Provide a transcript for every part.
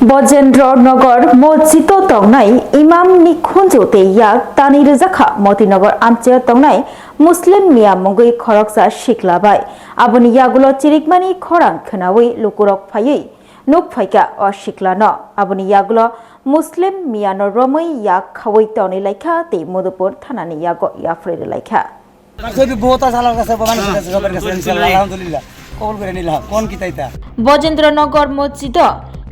Brajendranagar Masjidni tongnai Immamni Khunjo te yak tani Rwkha Motinagar amche tongnai Muslim Immamno Khoroksa Sikla bai aboni yagulo chirikmani khorang khnawi lukurok phayui nuk phaika o Sikla no aboni yagulo Muslim Immamno romai yak khawai toni laikha te Modupur thanani yago yafre laikha Brajendranagar Masjid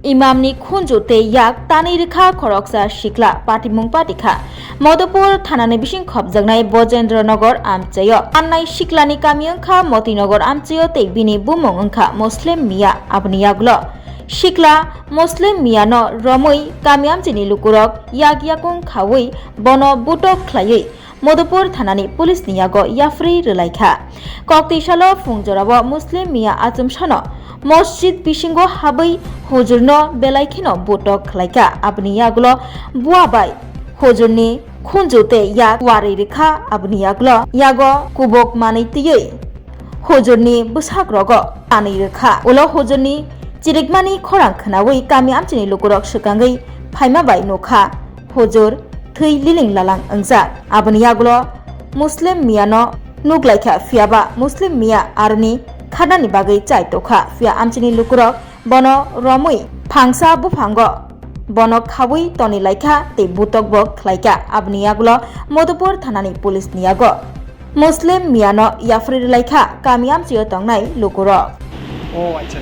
Immamni Khunjo te yak tani Rwkha Khoroksa Sikla Patimung Patikha Modupur thanani bising khobjaknai Brajendranagar amchayo annai Siklani kami wngkha Motinagar amchayo te bini bumung wngkha Muslim Mia aboni yagulo Sikla Muslim Mia no romui kami amchini lukurok yak yakung khawui bono butok khlaiui Modupur thanani police ni yago yafri rwlaikha kokti salo fungjorabo Muslim Mia achumsano Masjid bisingo habai hujurno belaikhino butok khlaika aboni yagulo buabai hujurni khunjote yak wari Rwkha aboni yagulo yago kubok manai tiyui hujurni bwsagrogo ani Rwkha ulo hujurni chirikmani khorang khnawi kami amchini lukurok swkangui phaimabai nokha hujur thui liling lalang angjak aboni yagulo Muslim Mia no nuklaikha fiaba Muslim Mia arni khadani bagai chai tokha fia amchini lukurok bono romui phangsa buphango bono khawui toni laikha te butok bok khlaika abni yagulo Modupur thanani police ni yago Muslim Mia no yafri laikha kami amchiyo tongnai lukurok Oh acha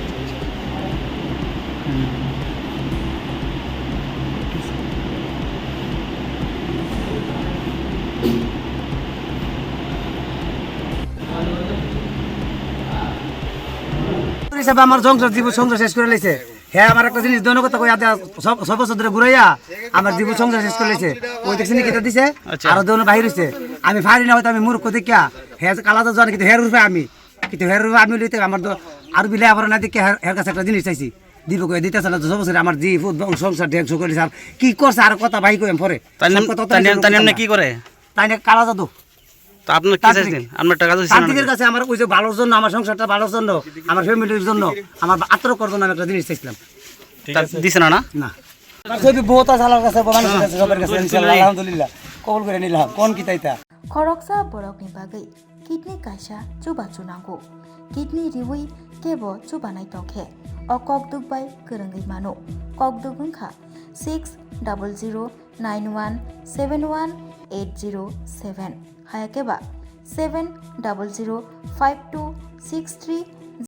হিসাবে আমার সংসার জীবন সংসার শেষ করে লেছে হ্যাঁ আমার একটা জিনিস দৈনিক কথা কই সব বছর ধরে ঘুরাইয়া আমার জীবন সংসার শেষ করে লেছে ওই দেখছি নি কেটে দিছে আর দৈনিক বাহির হইছে আমি ফারি না হয়তো আমি মূর্খ দেখিয়া হ্যাঁ কালাতে জানি কিন্তু হের রূপে আমি কিন্তু হের রূপে আমি লইতে আমার আর বিলে আবার না দেখে হের কাছে একটা জিনিস চাইছি দিব কই দিতেছ না 10 বছর আমার জীবন সংসার ধ্বংস করে স্যার কি করছে আর কথা ভাই কইম পরে তাই কি করে তাই না কালা জাদু তো আপনার কি চাইছেন আপনার টাকা দিছেন শান্তির কাছে আমার ওই যে ভালোর জন্য আমার সংসারটা ভালোর জন্য আমার ফ্যামিলির জন্য আমার আত্মরক্ষার জন্য আমি একটা জিনিস চাইছিলাম দিছেন না না যদি বহুত আলার কাছে মানুষের কাছে সবার কাছে ইনশাআল্লাহ আলহামদুলিল্লাহ কবুল করে নিলাম কোন কি তাইতা Khoroksa borokni bagai kidney kaisa chuba chunango kidney riwi kebo chubanai tongkhe o kokduk bai kwrwngai mano kokduk wngkha 6009171807 hayakeba 70052636